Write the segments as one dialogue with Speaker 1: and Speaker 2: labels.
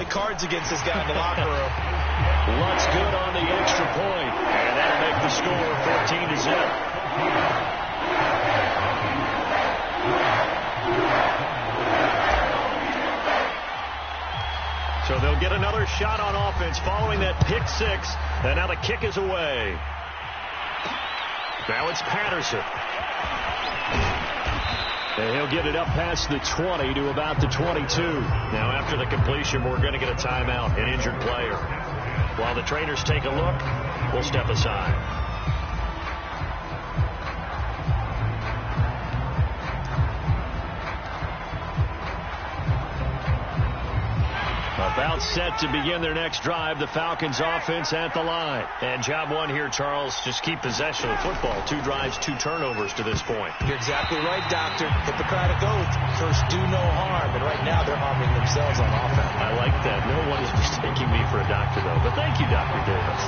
Speaker 1: cards against this guy in the locker room.
Speaker 2: Luntz good on the extra point, and that'll make the score 14-0. So they'll get another shot on offense following that pick six, and now the kick is away. Now it's Patterson. And he'll get it up past the 20 to about the 22. Now after the completion, we're going to get a timeout, an injured player. While the trainers take a look, we'll step aside. About set to begin their next drive. The Falcons offense at the line. And job one here, Charles, just keep possession of the football. 2 drives, 2 turnovers to this point.
Speaker 1: You're exactly right, Doctor. Hippocratic oath. First, do no harm. And right now, they're harming themselves on offense.
Speaker 2: I like that. No one is mistaking me for a doctor, though. But thank you, Dr. Davis.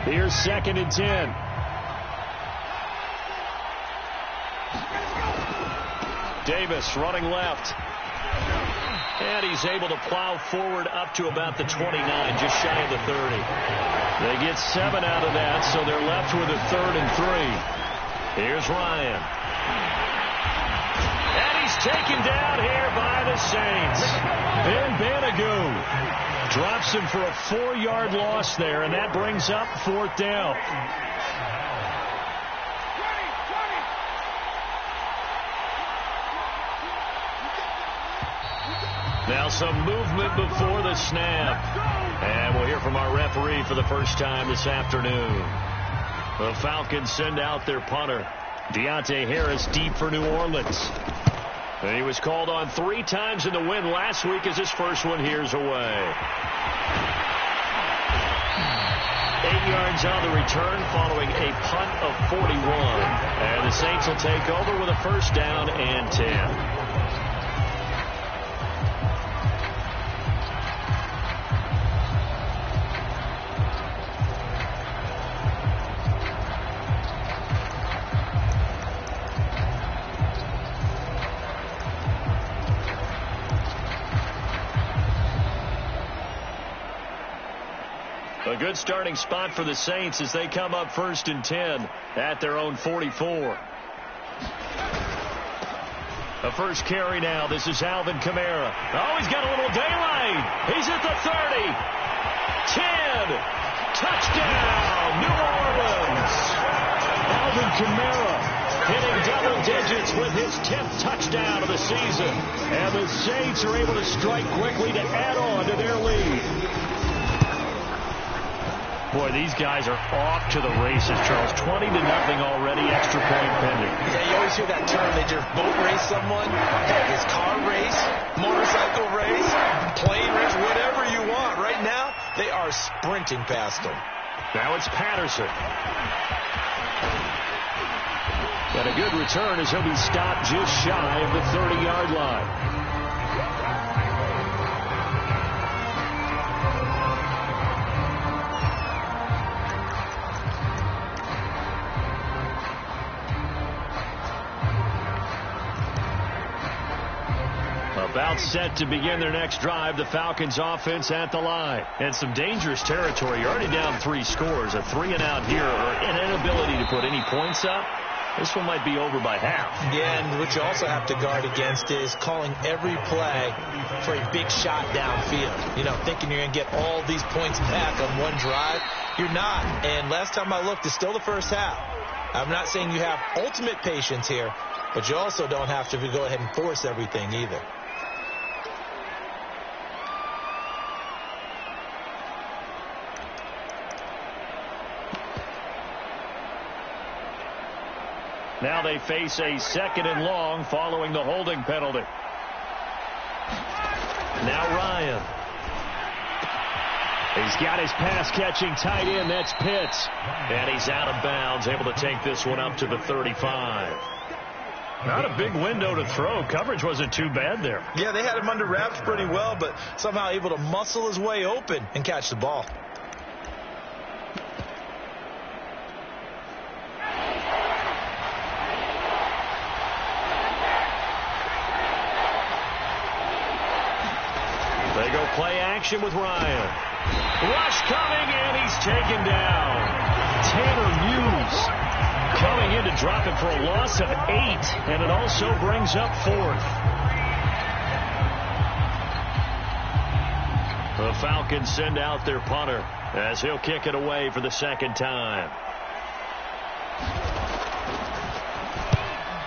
Speaker 2: Here's 2nd and 10. Davis running left. And he's able to plow forward up to about the 29, just shy of the 30. They get 7 out of that, so they're left with a 3rd and 3. Here's Ryan. And he's taken down here by the Saints. Ben Banogu drops him for a 4-yard loss there, and that brings up 4th down. Now some movement before the snap. And we'll hear from our referee for the first time this afternoon. The Falcons send out their punter, Deontay Harris, deep for New Orleans. And he was called on 3 times in the win last week as his first one here's away. 8 yards on the return following a punt of 41. And the Saints will take over with a 1st down and 10. A good starting spot for the Saints as they come up 1st and 10 at their own 44. A first carry now. This is Alvin Kamara. Oh, he's got a little daylight. He's at the 30. 10. Touchdown, New Orleans. Alvin Kamara hitting double digits with his 10th touchdown of the season. And the Saints are able to strike quickly to add on to their lead. Boy, these guys are off to the races, Charles. 20-0 already, extra point pending.
Speaker 1: Yeah, you always hear that term. They just boat race someone. Heck, it's car race, motorcycle race, plane race, whatever you want. Right now, they are sprinting past them.
Speaker 2: Now it's Patterson. Got a good return as he'll be stopped just shy of the 30-yard line. About set to begin their next drive. The Falcons offense at the line. And some dangerous territory. You're already down 3 scores. A 3-and-out here, or an inability to put any points up. This one might be over by half.
Speaker 1: Yeah, and what you also have to guard against is calling every play for a big shot downfield. You know, thinking you're going to get all these points back on one drive. You're not. And last time I looked, it's still the first half. I'm not saying you have ultimate patience here, but you also don't have to go ahead and force everything either.
Speaker 2: Now they face a 2nd and long following the holding penalty. Now Ryan. He's got his pass-catching tight end. That's Pitts. And he's out of bounds, able to take this one up to the 35. Not a big window to throw. Coverage wasn't too bad there.
Speaker 1: Yeah, they had him under wraps pretty well, but somehow able to muscle his way open and catch the ball.
Speaker 2: They go play action with Ryan. Rush coming, and he's taken down. Tanner Muse coming in to drop it for a loss of 8, and it also brings up 4th. The Falcons send out their punter as he'll kick it away for the second time.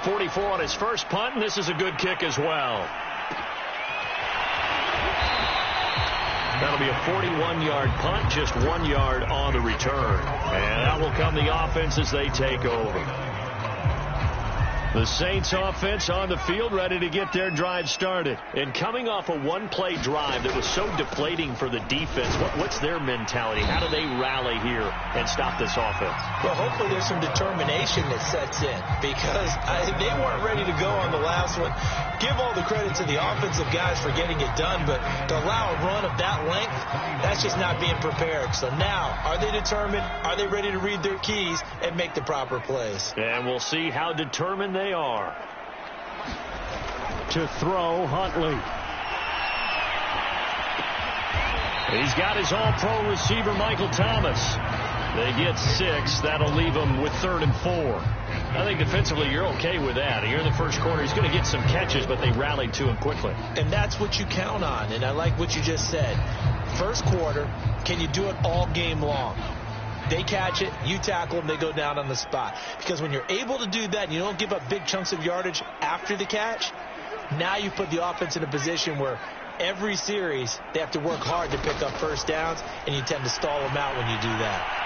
Speaker 2: 44 on his first punt, and this is a good kick as well. That'll be a 41-yard punt, just 1 yard on the return. And that will come the offense as they take over. The Saints offense on the field ready to get their drive started. And coming off a one-play drive that was so deflating for the defense, what's their mentality? How do they rally here and stop this offense?
Speaker 1: Well, hopefully there's some determination that sets in because they weren't ready to go on the last one. Give all the credit to the offensive guys for getting it done, but to allow a run of that length, that's just not being prepared. So now, are they determined? Are they ready to read their keys and make the proper plays?
Speaker 2: And we'll see how determined they are. To throw, Huntley. He's got his all-pro receiver, Michael Thomas. They get 6. That'll leave them with 3rd and 4. I think defensively you're okay with that. Here in the first quarter, he's going to get some catches, but they rallied to him quickly.
Speaker 1: And that's what you count on, and I like what you just said. First quarter, can you do it all game long? They catch it, you tackle them, they go down on the spot. Because when you're able to do that and you don't give up big chunks of yardage after the catch, now you put the offense in a position where every series they have to work hard to pick up first downs, and you tend to stall them out when you do that.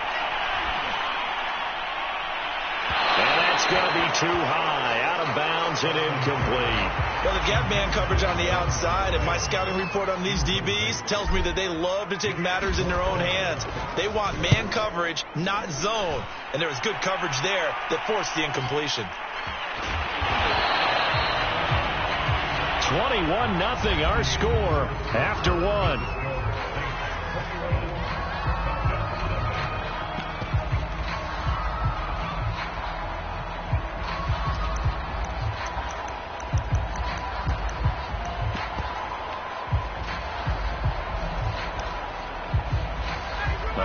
Speaker 2: And that's going to be too high, out of bounds and incomplete.
Speaker 1: Well, they've got man coverage on the outside, and my scouting report on these DBs tells me that they love to take matters in their own hands. They want man coverage, not zone. And there was good coverage there that forced the incompletion.
Speaker 2: 21-0 our score after 1.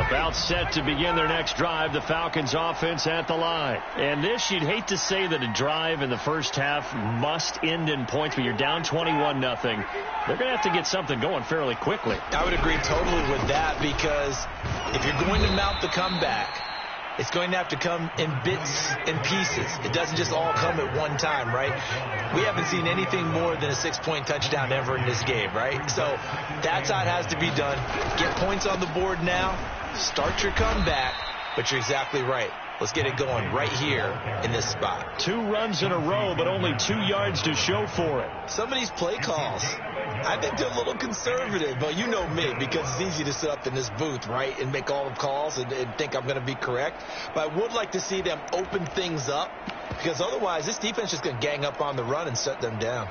Speaker 2: About set to begin their next drive, the Falcons offense at the line. And this, you'd hate to say that a drive in the first half must end in points, but you're down 21-0. They're going to have to get something going fairly quickly.
Speaker 1: I would agree totally with that, because if you're going to mount the comeback, it's going to have to come in bits and pieces. It doesn't just all come at one time, right? We haven't seen anything more than a 6-point touchdown ever in this game, right? So that's how it has to be done. Get points on the board now. Start your comeback, but you're exactly right. Let's get it going right here in this spot.
Speaker 2: 2 runs in a row, but only 2 yards to show for it.
Speaker 1: Some of these play calls, I think they're a little conservative, but you know me, because it's easy to sit up in this booth, right, and make all the calls and think I'm going to be correct. But I would like to see them open things up, because otherwise this defense is just going to gang up on the run and shut them down.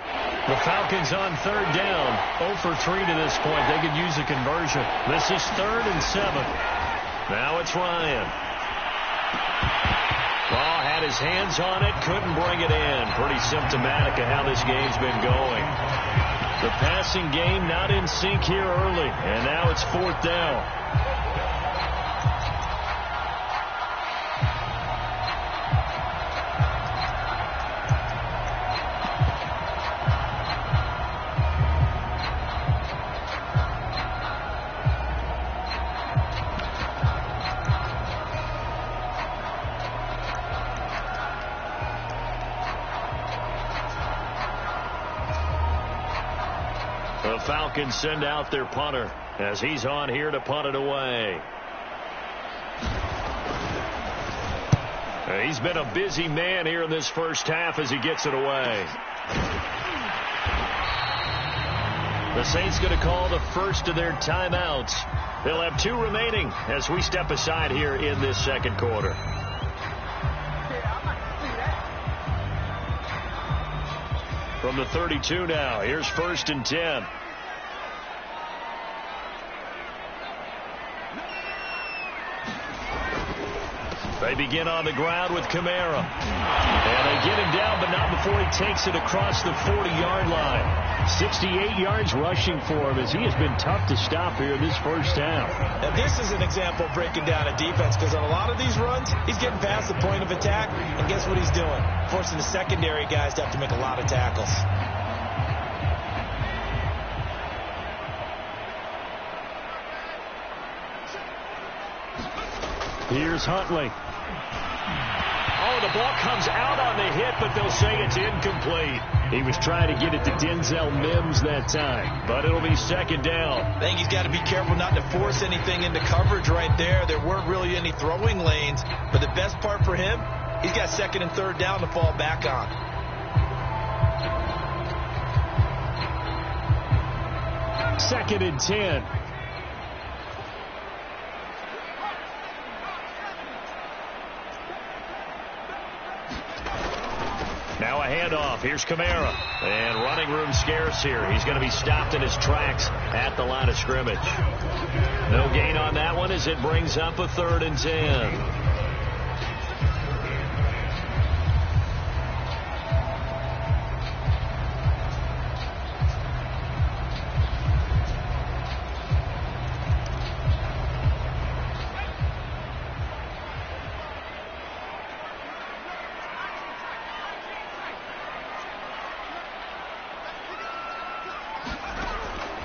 Speaker 2: The Falcons on 3rd down, 0 for 3 to this point. They could use a conversion. This is 3rd and 7. Now it's Ryan. Ball had his hands on it, couldn't bring it in. Pretty symptomatic of how this game's been going. The passing game not in sync here early, and now it's 4th down. The Falcons send out their punter as he's on here to punt it away. He's been a busy man here in this first half as he gets it away. The Saints going to call the first of their timeouts. They'll have 2 remaining as we step aside here in this second quarter. from the 32 now. Here's 1st and 10. They begin on the ground with Kamara. And they get him down, but not before he takes it across the 40-yard line. 68 yards rushing for him as he has been tough to stop here this first half.
Speaker 1: Now, this is an example of breaking down a defense, because on a lot of these runs, he's getting past the point of attack, and guess what he's doing? Forcing the secondary guys to have to make a lot of tackles.
Speaker 2: Here's Huntley. Oh, the ball comes out on the hit, but they'll say it's incomplete. He was trying to get it to Denzel Mims that time, but it'll be 2nd down.
Speaker 1: I think he's got to be careful not to force anything into coverage right there. There weren't really any throwing lanes, but the best part for him, he's got 2nd and 3rd down to fall back on.
Speaker 2: Second and 10. Now a handoff. Here's Kamara. And running room scarce here. He's going to be stopped in his tracks at the line of scrimmage. No gain on that one as it brings up a 3rd and 10.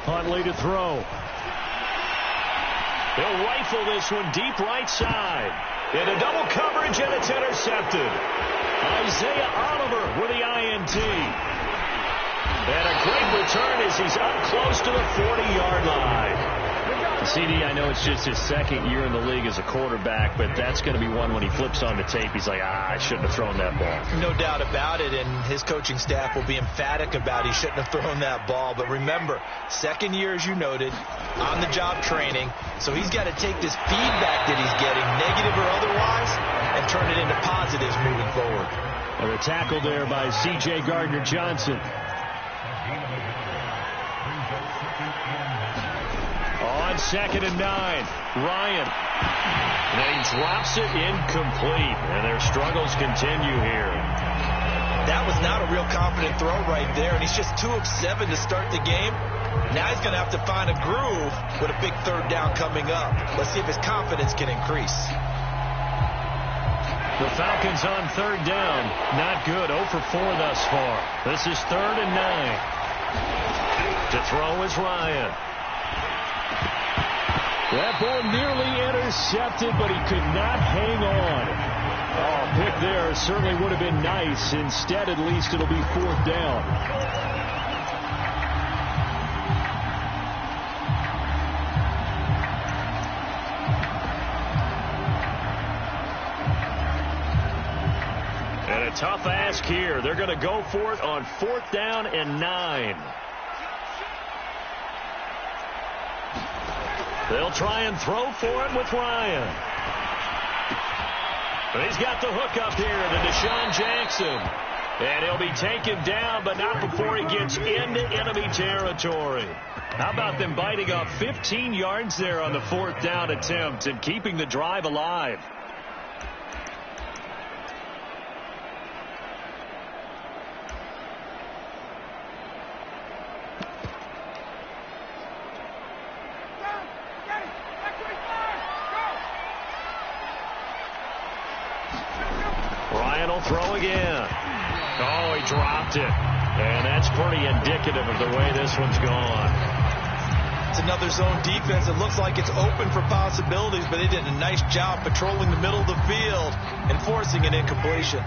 Speaker 2: Huntley to throw. They'll rifle this one deep right side. Into double coverage, and it's intercepted. Isaiah Oliver with the INT. And a great return as he's up close to the 40-yard line. CD, I know it's just his 2nd year in the league as a quarterback, but that's going to be one when he flips on the tape. He's like, I shouldn't have thrown that ball.
Speaker 1: No doubt about it, and his coaching staff will be emphatic about he shouldn't have thrown that ball. But remember, 2nd year, as you noted, on-the-job training, so he's got to take this feedback that he's getting, negative or otherwise, and turn it into positives moving forward.
Speaker 2: And a tackle there by C.J. Gardner-Johnson. On 2nd and 9, Ryan. And he drops it incomplete, and their struggles continue here.
Speaker 1: That was not a real confident throw right there, and he's just 2 of 7 to start the game. Now he's going to have to find a groove with a big 3rd down coming up. Let's see if his confidence can increase.
Speaker 2: The Falcons on 3rd down. Not good. 0 for 4 thus far. This is 3rd and 9. To throw is Ryan. That ball nearly intercepted, but he could not hang on. Oh, pick there certainly would have been nice. Instead, at least it'll be 4th down. And a tough ask here. They're going to go for it on 4th down and 9. They'll try and throw for it with Ryan. But he's got the hook up here to Deshaun Jackson. And he'll be taken down, but not before he gets into enemy territory. How about them biting off 15 yards there on the 4th down attempt and keeping the drive alive? Ryan will throw again. Oh, he dropped it. And that's pretty indicative of the way this one's gone.
Speaker 1: It's another zone defense. It looks like it's open for possibilities, but they did a nice job patrolling the middle of the field and forcing an incompletion.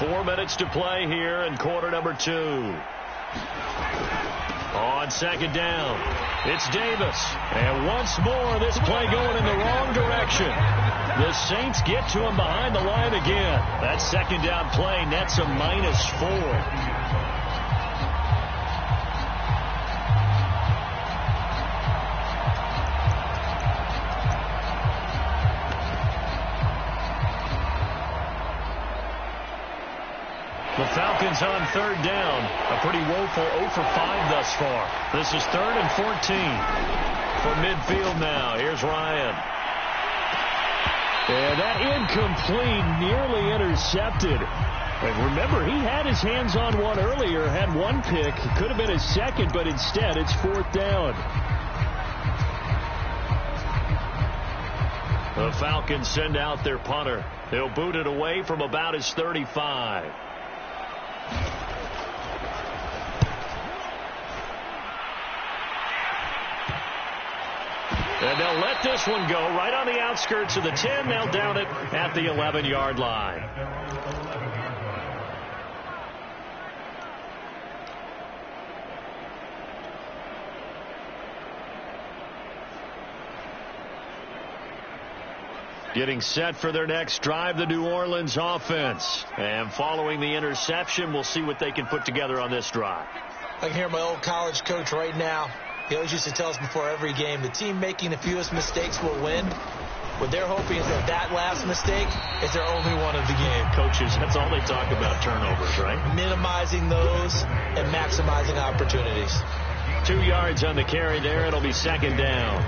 Speaker 2: 4 minutes to play here in quarter number 2. On 2nd down, it's Davis. And once more, this play going in the wrong direction. The Saints get to him behind the line again. That 2nd down play nets a -4. The Falcons on third down. A pretty woeful 0 for 5 thus far. This is 3rd and 14. From midfield now, here's Ryan. And that incomplete, nearly intercepted. And remember, he had his hands on one earlier, had one pick. It could have been his second, but instead it's 4th down. The Falcons send out their punter. They'll boot it away from about his 35. And they'll let this one go right on the outskirts of the 10. They'll down it at the 11-yard line. Getting set for their next drive, the New Orleans offense. And following the interception, we'll see what they can put together on this drive.
Speaker 1: I can hear my old college coach right now. He always used to tell us before every game, the team making the fewest mistakes will win. What they're hoping is that last mistake is their only one of the game.
Speaker 2: Coaches, that's all they talk about, turnovers, right?
Speaker 1: Minimizing those and maximizing opportunities.
Speaker 2: 2 yards on the carry there. It'll be 2nd down.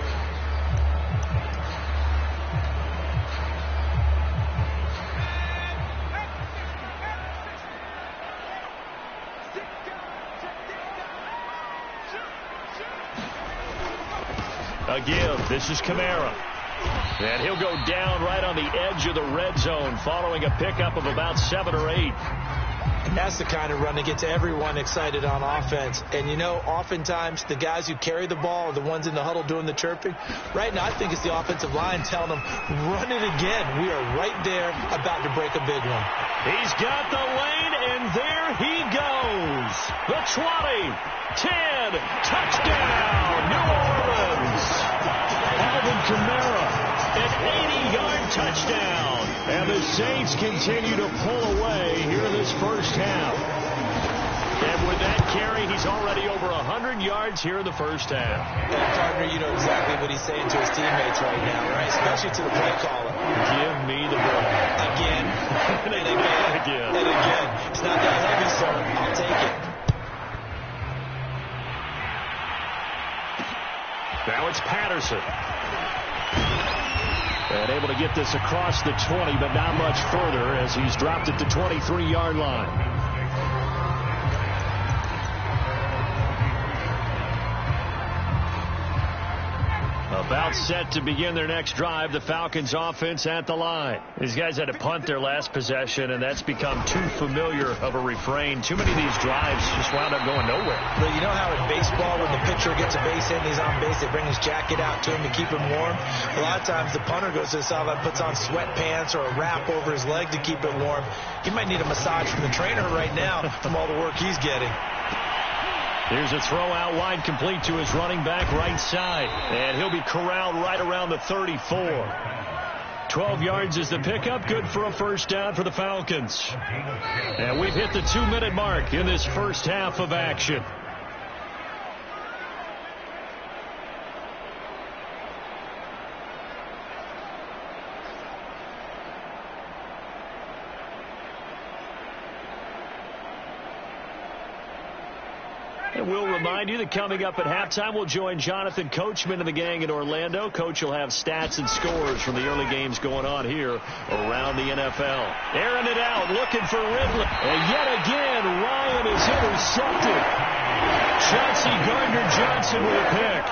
Speaker 2: A give. This is Kamara. And he'll go down right on the edge of the red zone following a pickup of about 7 or 8.
Speaker 1: And that's the kind of run that gets everyone excited on offense. And, you know, oftentimes the guys who carry the ball are the ones in the huddle doing the chirping. Right now, I think it's the offensive line telling them, run it again. We are right there about to break a big one.
Speaker 2: He's got the lane, and there he goes. The 20, 10, touchdown, New Orleans. Alvin Kamara, an 80-yard touchdown. And the Saints continue to pull away here in this first half. And with that carry, he's already over 100 yards here in the first half.
Speaker 1: And partner, you know exactly what he's saying to his teammates right now, right? Especially to the play caller.
Speaker 2: Give me the ball.
Speaker 1: Again, and again, and again. It's not that heavy, sir. I'll take it.
Speaker 2: Now it's Patterson. And able to get this across the 20, but not much further as he's dropped it to 23-yard line. About set to begin their next drive, the Falcons offense at the line. These guys had to punt their last possession, and that's become too familiar of a refrain. Too many of these drives just wound up going nowhere.
Speaker 1: But you know how in baseball, when the pitcher gets a base hit and he's on base, they bring his jacket out to him to keep him warm? A lot of times the punter goes to the sideline, puts on sweatpants or a wrap over his leg to keep it warm. He might need a massage from the trainer right now from all the work he's getting.
Speaker 2: Here's a throw out wide, complete to his running back right side. And he'll be corralled right around the 34. 12 yards is the pickup. Good for a first down for the Falcons. And we've hit the 2-minute mark in this first half of action. And we'll remind you that coming up at halftime, we'll join Jonathan Coachman and the gang in Orlando. Coach will have stats and scores from the early games going on here around the NFL. Airing it out, looking for Ridley. And yet again, Ryan is intercepted. Chauncey Gardner-Johnson with a pick.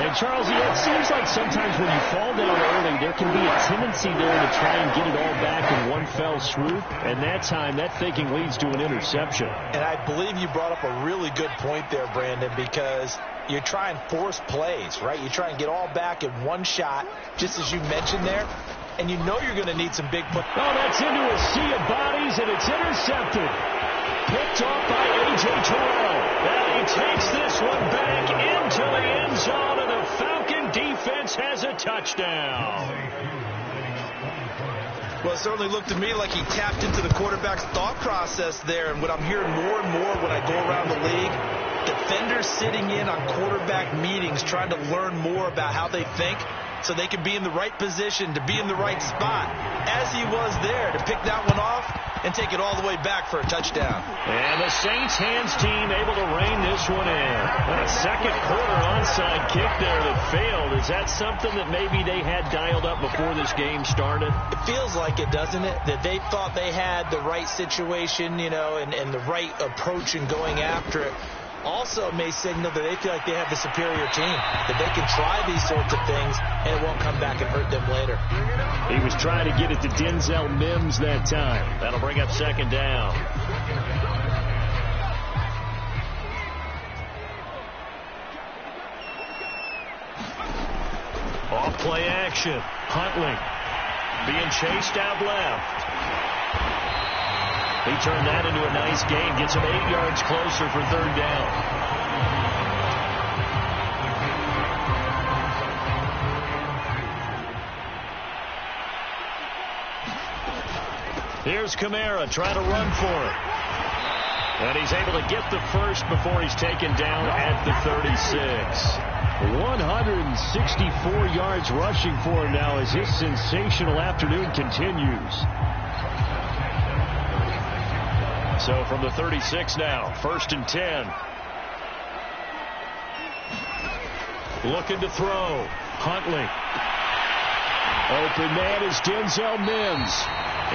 Speaker 2: And, Charles, it seems like sometimes when you fall down early, there can be a tendency there to try and get it all back in one fell swoop. And that time, that thinking leads to an interception.
Speaker 1: And I believe you brought up a really good point there, Brandon, because you try and force plays, right? You try and get all back in one shot, just as you mentioned there. And you know you're going to need some big push.
Speaker 2: Oh, that's into a sea of bodies, and it's intercepted. Picked off by A.J. Terrell. And he takes this one back into the end zone, and the Falcon defense has a touchdown.
Speaker 1: Well, it certainly looked to me like he tapped into the quarterback's thought process there. And what I'm hearing more and more when I go around the league, defenders sitting in on quarterback meetings trying to learn more about how they think so they can be in the right position to be in the right spot. As he was there to pick that one off, and take it all the way back for a touchdown.
Speaker 2: And the Saints hands team able to rein this one in. A second quarter onside kick there that failed. Is that something that maybe they had dialed up before this game started?
Speaker 1: It feels like it, doesn't it? That they thought they had the right situation, you know, and the right approach in going after it. Also may signal that they feel like they have the superior team, that they can try these sorts of things and it won't come back and hurt them later.
Speaker 2: He was trying to get it to Denzel Mims that time. That'll bring up second down. Off play action. Huntley being chased out left. He turned that into a nice gain. Gets him 8 yards closer for third down. Here's Kamara trying to run for it. And he's able to get the first before he's taken down at the 36. 164 yards rushing for him now as his sensational afternoon continues. So from the 36 now, 1st and 10. Looking to throw. Huntley. Open man is Denzel Mims.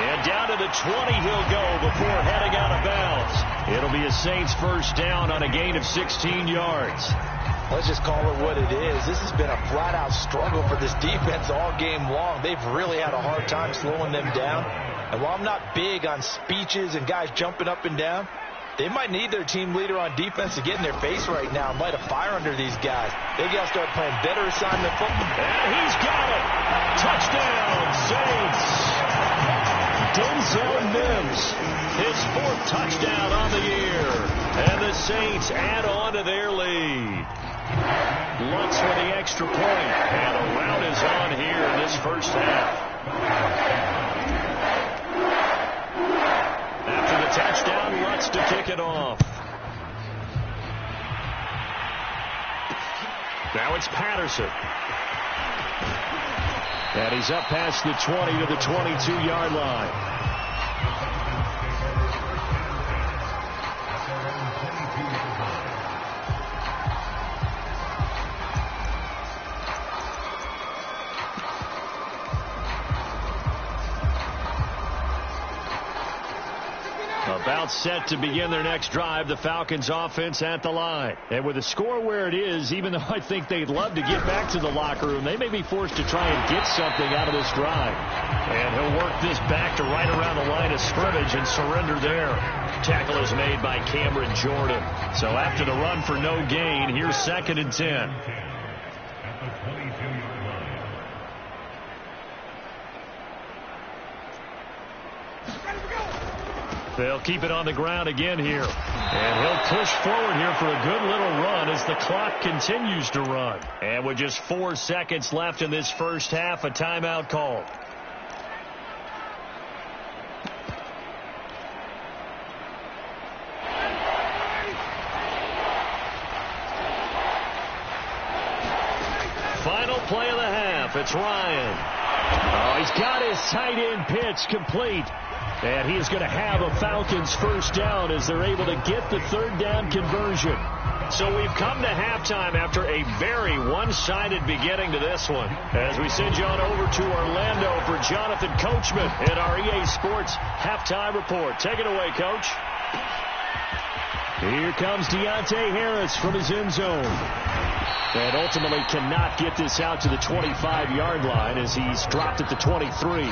Speaker 2: And down to the 20 he'll go before heading out of bounds. It'll be a Saints first down on a gain of 16 yards.
Speaker 1: Let's just call it what it is. This has been a flat-out struggle for this defense all game long. They've really had a hard time slowing them down. And while I'm not big on speeches and guys jumping up and down, they might need their team leader on defense to get in their face right now and light a fire under these guys. They got to start playing better assignment football.
Speaker 2: And he's got it. Touchdown, Saints. Denzel Mims, his 4th touchdown on the year. And the Saints add on to their lead. Lutz for the extra point. And a rout is on here in this first half. After the touchdown, Lutz to kick it off. Now it's Patterson. And he's up past the 20 to the 22-yard line. About set to begin their next drive, the Falcons offense at the line. And with the score where it is, even though I think they'd love to get back to the locker room, they may be forced to try and get something out of this drive. And he'll work this back to right around the line of scrimmage and surrender there. Tackle is made by Cameron Jordan. So after the run for no gain, here's 2nd and 10. They'll keep it on the ground again here. And he'll push forward here for a good little run as the clock continues to run. And with just 4 seconds left in this first half, a timeout called. Final play of the half. It's Ryan. Oh, he's got his tight end pitch complete. And he is going to have a Falcons first down as they're able to get the third down conversion. So we've come to halftime after a very one-sided beginning to this one. As we send you on over to Orlando for Jonathan Coachman in our EA Sports halftime report. Take it away, Coach. Here comes Deontay Harris from his end zone. And ultimately cannot get this out to the 25-yard line as he's dropped at the 23.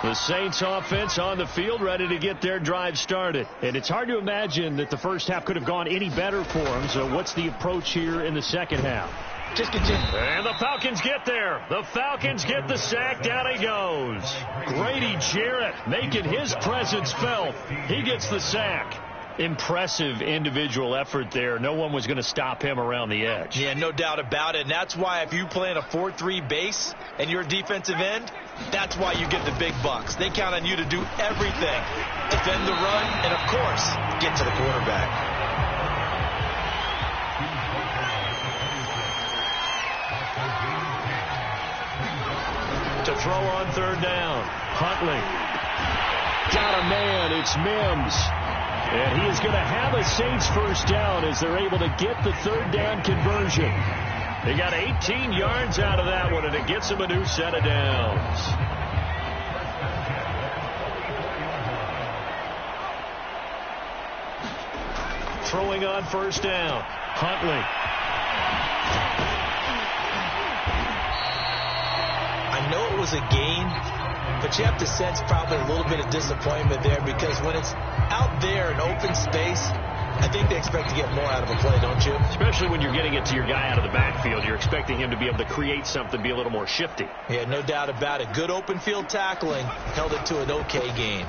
Speaker 2: The Saints offense on the field ready to get their drive started. And it's hard to imagine that the first half could have gone any better for them. So what's the approach here in the second half?
Speaker 1: Just continue.
Speaker 2: And the Falcons get there. The Falcons get the sack. Down he goes. Grady Jarrett making his presence felt. He gets the sack. Impressive individual effort there. No one was going to stop him around the edge.
Speaker 1: Yeah, no doubt about it. And that's why if you play in a 4-3 base and you're a defensive end, that's why you get the big bucks. They count on you to do everything. Defend the run and, of course, get to the quarterback.
Speaker 2: throw on third down. Huntley. Got a man. It's Mims. And he is going to have a Saints first down as they're able to get the third down conversion. They got 18 yards out of that one, and it gets them a new set of downs. Throwing on first down. Huntley.
Speaker 1: I know it was a gain, but you have to sense probably a little bit of disappointment there, because when it's out there in open space, I think they expect to get more out of a play, don't you?
Speaker 2: Especially when you're getting it to your guy out of the backfield. You're expecting him to be able to create something, be a little more shifty.
Speaker 1: Yeah, no doubt about it. Good open field tackling held it to an okay gain.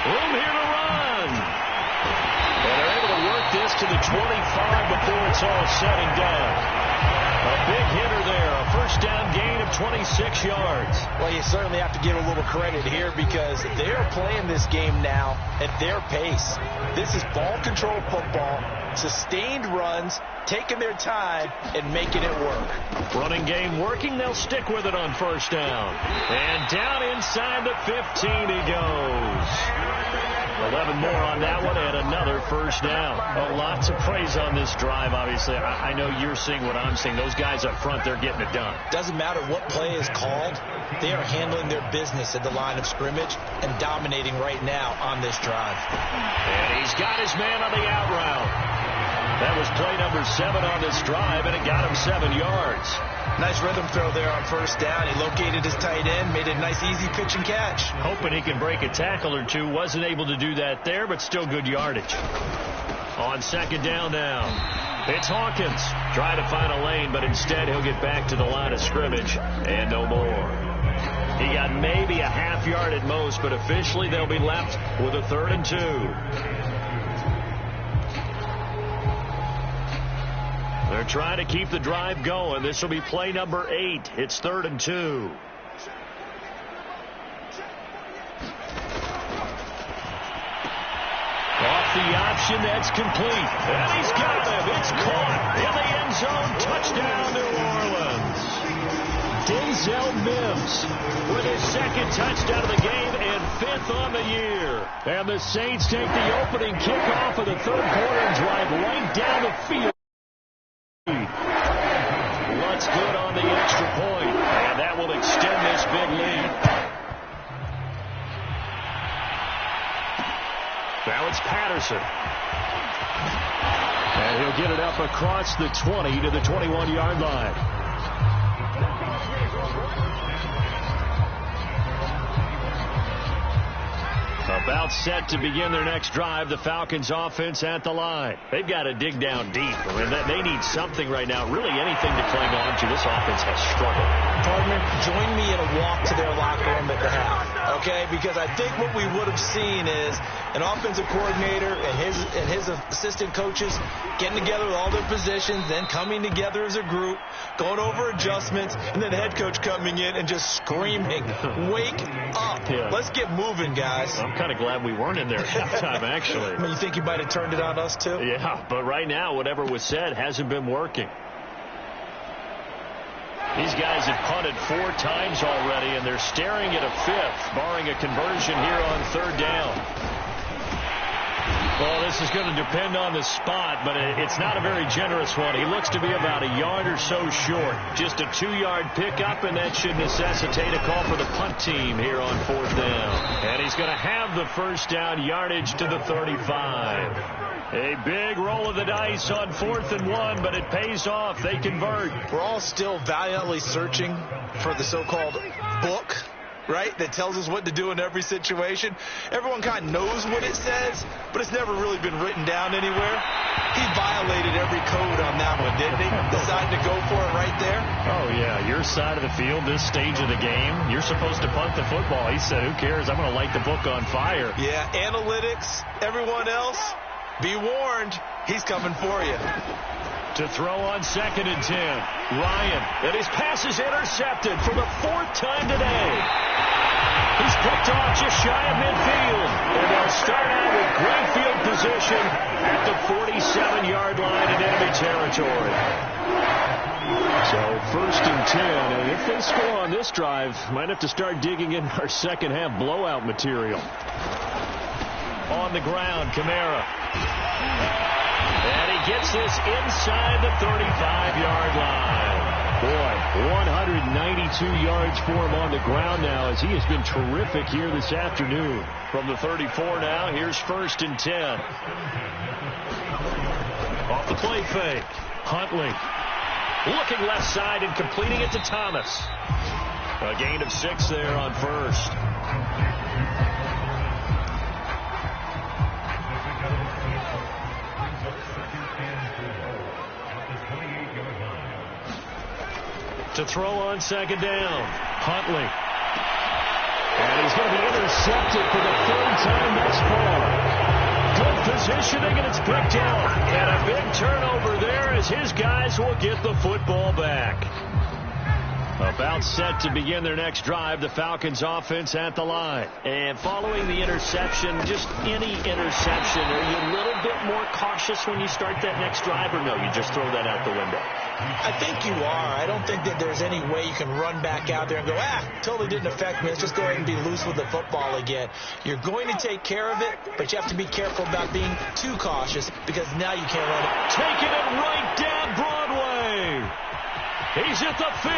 Speaker 2: Room here to run. And they're able to work this to the 25 before it's all said and done. A big hitter there. A first down gain of 26 yards.
Speaker 1: Well, you certainly have to give a little credit here, because they're playing this game now at their pace. This is ball control football, sustained runs, taking their time and making it work.
Speaker 2: Running game working. They'll stick with it on first down. And down inside the 15 he goes. 11 more on that one, and another first down. Oh, lots of praise on this drive, obviously. I know you're seeing what I'm seeing. Those guys up front, they're getting it done.
Speaker 1: Doesn't matter what play is called. They are handling their business at the line of scrimmage and dominating right now on this drive.
Speaker 2: And he's got his man on the out route. That was play number 7 on this drive, and it got him 7 yards.
Speaker 1: Nice rhythm throw there on first down. He located his tight end, made it a nice, easy pitch and catch.
Speaker 2: Hoping he can break a tackle or two. Wasn't able to do that there, but still good yardage. On second down now, it's Hawkins. Trying to find a lane, but instead he'll get back to the line of scrimmage and no more. He got maybe a half yard at most, but officially they'll be left with a 3rd and 2. They're trying to keep the drive going. This will be play number 8. It's 3rd and 2. Off the option, that's complete. And he's got him. It's caught in the end zone. Touchdown, New Orleans. Denzel Mims with his 2nd touchdown of the game and 5th on the year. And the Saints take the opening kickoff of the 3rd quarter and drive right down the field. Lutz good on the extra point, and that will extend this big lead. Now it's Patterson. And he'll get it up across the 20 to the 21-yard line. About set to begin their next drive. The Falcons offense at the line. They've got to dig down deep. I mean, they need something right now. Really anything to cling on to. This offense has struggled.
Speaker 1: Partner, join me in a walk to their locker room at the half. Okay? Because I think what we would have seen is an offensive coordinator and his assistant coaches getting together with all their positions, then coming together as a group, going over adjustments, and then the head coach coming in and just screaming, "Wake up.
Speaker 2: Yeah.
Speaker 1: Let's get moving, guys."
Speaker 2: I'm kind of glad we weren't in there at halftime, actually.
Speaker 1: I mean, you think you might have turned it on us, too?
Speaker 2: Yeah, but right now, whatever was said hasn't been working. These guys have punted 4 times already, and they're staring at a 5th, barring a conversion here on 3rd down. Well, this is going to depend on the spot, but it's not a very generous one. He looks to be about a yard or so short. Just a 2-yard pickup, and that should necessitate a call for the punt team here on 4th down. And he's going to have the first down yardage to the 35. A big roll of the dice on 4th and 1, but it pays off. They convert.
Speaker 1: We're all still valiantly searching for the so-called book, right, that tells us what to do in every situation. Everyone kind of knows what it says, but it's never really been written down anywhere. He violated every code on that one, didn't he? Decided to go for it right there.
Speaker 2: Oh, yeah, your side of the field, this stage of the game, you're supposed to punt the football. He said, who cares? I'm going to light the book on fire.
Speaker 1: Yeah, analytics, everyone else, be warned, he's coming for you.
Speaker 2: To throw on 2nd and 10. Ryan, and his pass is intercepted for the 4th time today. He's picked off just shy of midfield. And they'll start out with great field position at the 47-yard line in enemy territory. So 1st and 10, and if they score on this drive, might have to start digging in our second half blowout material. On the ground, Kamara. And he gets this inside the 35-yard line. Boy, 192 yards for him on the ground now as he has been terrific here this afternoon. From the 34 now, here's 1st and 10. Off the play fake. Huntley looking left side and completing it to Thomas. A gain of 6 there on 1st. To throw on 2nd down. Huntley. And he's going to be intercepted for the 3rd time thus far. Good positioning, and it's picked up. And a big turnover there as his guys will get the football back. About set to begin their next drive, the Falcons offense at the line. And following the interception, just any interception, are you a little bit more cautious when you start that next drive, or no, you just throw that out the window?
Speaker 1: I think you are. I don't think that there's any way you can run back out there and go, totally didn't affect me. Let's just go ahead and be loose with the football again. You're going to take care of it, but you have to be careful about being too cautious because now you can't run it.
Speaker 2: Taking it right down Broadway. He's at the 50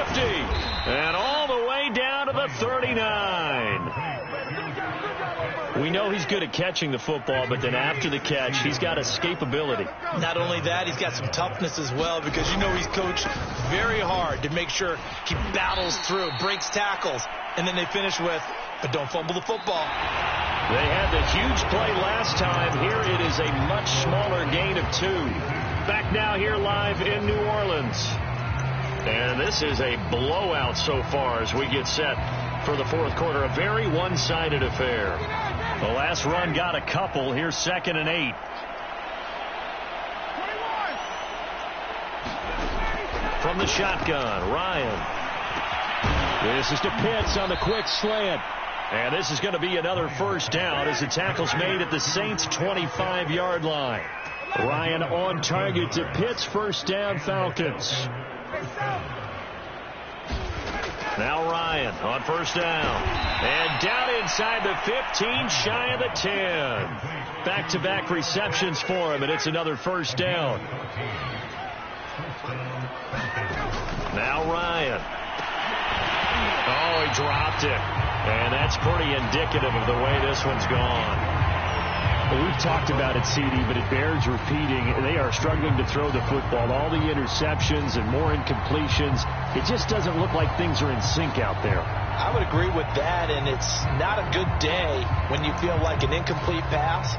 Speaker 2: and all the way down to the 39. We know he's good at catching the football, but then after the catch, he's got escapability.
Speaker 1: Not only that, he's got some toughness as well because you know he's coached very hard to make sure he battles through, breaks tackles, and then they finish with, but don't fumble the football.
Speaker 2: They had the huge play last time. Here it is a much smaller gain of 2. Back now here live in New Orleans. And this is a blowout so far as we get set for the 4th quarter. A very one-sided affair. The last run got a couple. Here's 2nd and 8. From the shotgun, Ryan. This is to Pitts on the quick slant. And this is going to be another 1st down as the tackle's made at the Saints' 25-yard line. Ryan on target to Pitts. 1st down, Falcons. Now Ryan on 1st down. And down inside the 15, shy of the 10. Back-to-back receptions for him, and it's another 1st down. Now Ryan. Oh, he dropped it. And that's pretty indicative of the way this one's gone. Well, we've talked about it, CD, but it bears repeating. They are struggling to throw the football. All the interceptions and more incompletions. It just doesn't look like things are in sync out there.
Speaker 1: I would agree with that, and it's not a good day when you feel like an incomplete pass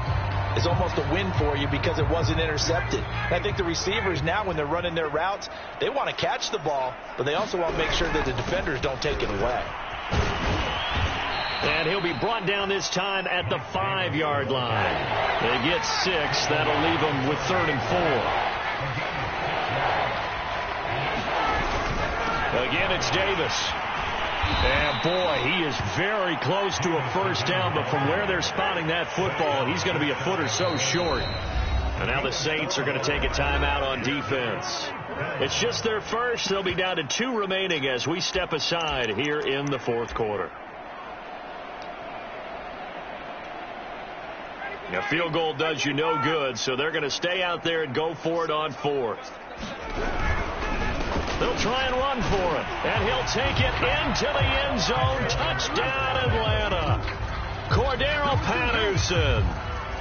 Speaker 1: is almost a win for you because it wasn't intercepted. And I think the receivers now, when they're running their routes, they want to catch the ball, but they also want to make sure that the defenders don't take it away.
Speaker 2: And he'll be brought down this time at the 5-yard line. They get 6. That'll leave them with 3rd and 4. Again, it's Davis. And, boy, he is very close to a 1st down, but from where they're spotting that football, he's going to be a foot or so short. And now the Saints are going to take a timeout on defense. It's just their first. They'll be down to 2 remaining as we step aside here in the 4th quarter. A field goal does you no good, so they're going to stay out there and go for it on 4th. They'll try and run for it, and he'll take it into the end zone. Touchdown, Atlanta. Cordero Patterson,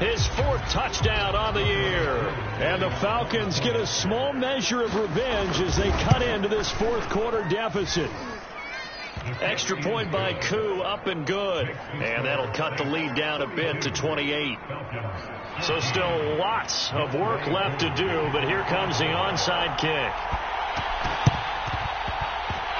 Speaker 2: his 4th touchdown on the year. And the Falcons get a small measure of revenge as they cut into this 4th quarter deficit. Extra point by Koo, up and good. And that'll cut the lead down a bit to 28. So still lots of work left to do, but here comes the onside kick.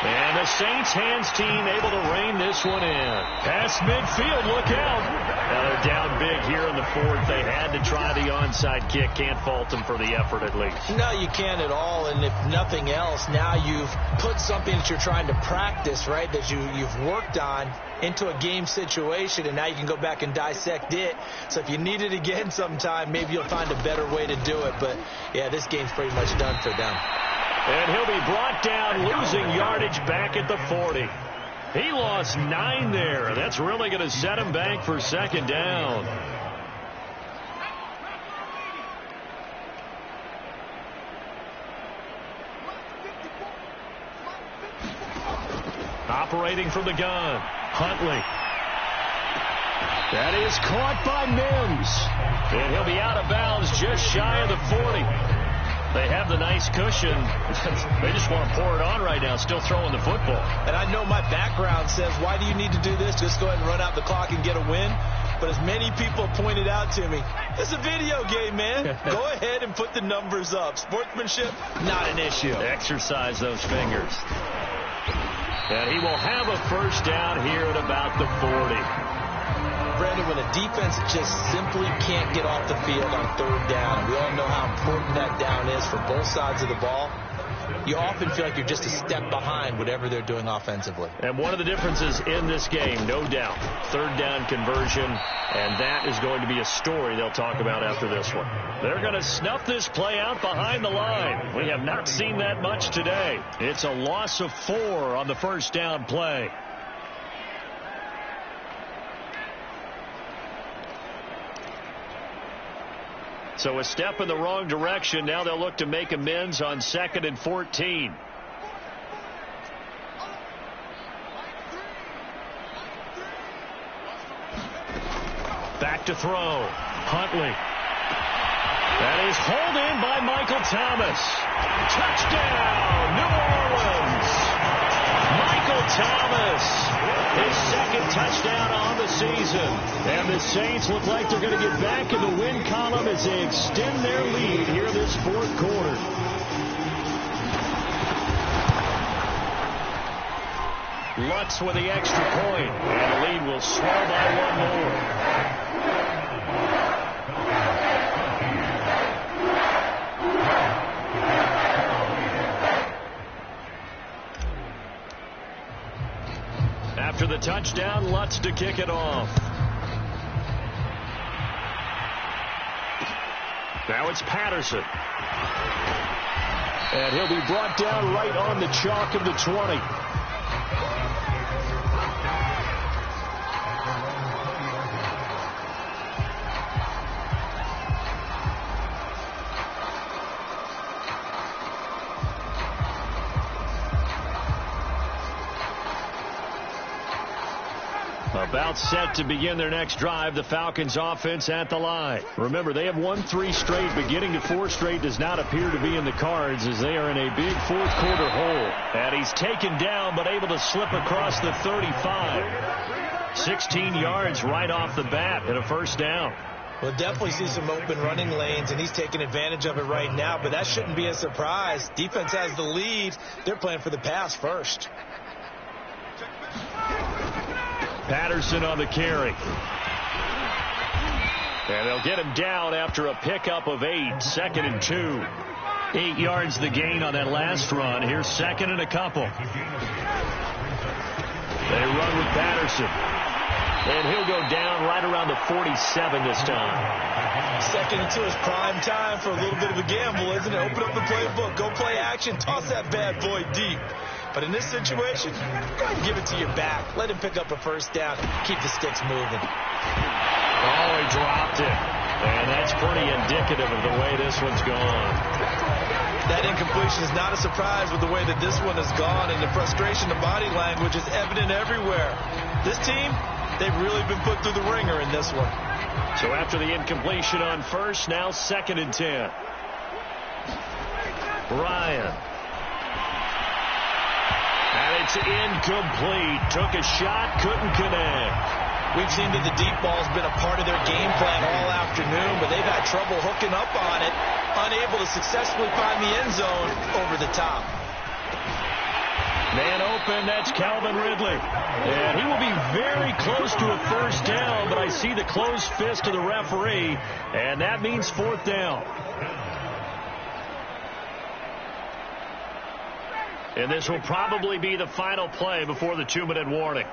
Speaker 2: And the Saints hands team able to rein this one in. Past midfield, look out. Now they're down big here in the 4th. They had to try the onside kick. Can't fault them for the effort at least.
Speaker 1: No, you can't at all. And if nothing else, now you've put something that you're trying to practice, right, that you've worked on into a game situation, and now you can go back and dissect it. So if you need it again sometime, maybe you'll find a better way to do it. But, yeah, this game's pretty much done for them.
Speaker 2: And he'll be brought down, losing yardage back at the 40. He lost 9 there. That's really going to set him back for second down. Operating from the gun, Huntley. That is caught by Mims. And he'll be out of bounds just shy of the 40. They have the nice cushion. They just want to pour it on right now, still throwing the football.
Speaker 1: And I know my background says, why do you need to do this? Just go ahead and run out the clock and get a win. But as many people pointed out to me, it's a video game, man. Go ahead and put the numbers up. Sportsmanship, not an issue.
Speaker 2: Exercise those fingers. And he will have a first down here at about the 40.
Speaker 1: Brandon, when a defense just simply can't get off the field on third down, we all know how important that down is for both sides of the ball, you often feel like you're just a step behind whatever they're doing offensively.
Speaker 2: And one of the differences in this game, no doubt, third down conversion, and that is going to be a story they'll talk about after this one. They're going to snuff this play out behind the line. We have not seen that much today. It's a loss of 4 on the first down play. So a step in the wrong direction. Now they'll look to make amends on 2nd and 14. Back to throw. Huntley. That is hauled in by Michael Thomas. Touchdown, New Orleans. Michael Thomas, his second touchdown on the season. And the Saints look like they're going to get back in the win column as they extend their lead here this fourth quarter. Lutz with the extra point, and the lead will swell by 1 more. After the touchdown, Lutz to kick it off. Now it's Patterson. And he'll be brought down right on the chalk of the 20. About set to begin their next drive, the Falcons offense at the line. Remember, they have won 3 straight, but getting to 4 straight does not appear to be in the cards as they are in a big fourth quarter hole. And he's taken down, but able to slip across the 35. 16 yards right off the bat and a first down.
Speaker 1: We'll definitely see some open running lanes, and he's taking advantage of it right now, but that shouldn't be a surprise. Defense has the lead. They're playing for the pass first.
Speaker 2: Patterson on the carry. And they'll get him down after a pickup of 8. 2nd and 2. 8 yards the gain on that last run. Here's 2nd and a couple. They run with Patterson. And he'll go down right around the 47 this time.
Speaker 1: 2nd and 2 is prime time for a little bit of a gamble, isn't it? Open up the playbook. Go play action. Toss that bad boy deep. But in this situation, go ahead and give it to your back. Let him pick up a first down. Keep the sticks moving.
Speaker 2: Oh, he dropped it. And that's pretty indicative of the way this one's gone.
Speaker 1: That incompletion is not a surprise with the way that this one has gone, and the frustration, the body language is evident everywhere. This team, they've really been put through the ringer in this one.
Speaker 2: So after the incompletion on first, now 2nd and 10. Ryan. And it's incomplete. Took a shot, couldn't connect.
Speaker 1: We've seen that the deep ball's been a part of their game plan all afternoon, but they've had trouble hooking up on it, unable to successfully find the end zone over the top.
Speaker 2: Man open, that's Calvin Ridley. And he will be very close to a first down, but I see the closed fist of the referee, and that means 4th down. And this will probably be the final play before the 2-minute warning.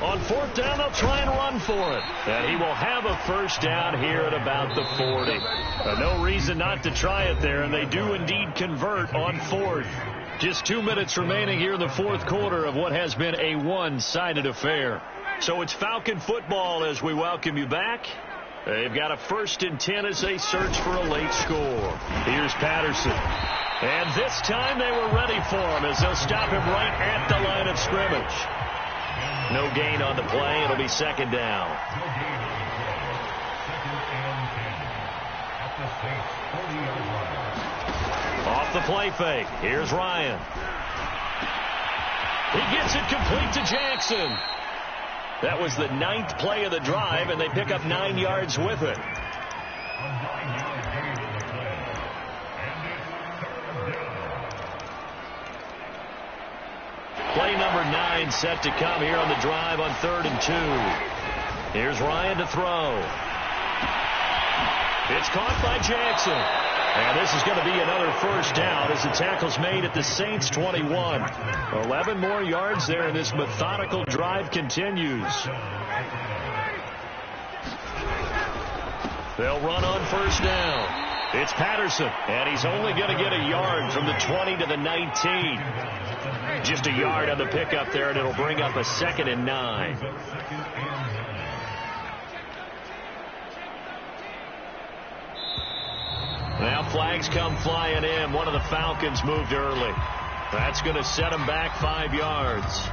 Speaker 2: On fourth down, they'll try and run for it. And he will have a first down here at about the 40. No reason not to try it there, and they do indeed convert on fourth. Just 2 minutes remaining here in the fourth quarter of what has been a one-sided affair. So it's Falcon football as we welcome you back. They've got a 1st and 10 as they search for a late score. Here's Patterson. And this time they were ready for him as they'll stop him right at the line of scrimmage. No gain on the play. It'll be 2nd down. Off the play fake. Here's Ryan. He gets it complete to Jackson. That was the 9th play of the drive, and they pick up 9 yards with it. Play number 9 set to come here on the drive on 3rd and 2. Here's Ryan to throw. It's caught by Jackson. And this is going to be another first down as the tackle's made at the Saints 21. 11 more yards there, and this methodical drive continues. They'll run on first down. It's Patterson, and he's only going to get a yard from the 20 to the 19. Just a yard on the pickup there, and it'll bring up a 2nd and 9. Now flags come flying in. One of the Falcons moved early. That's going to set him back 5 yards.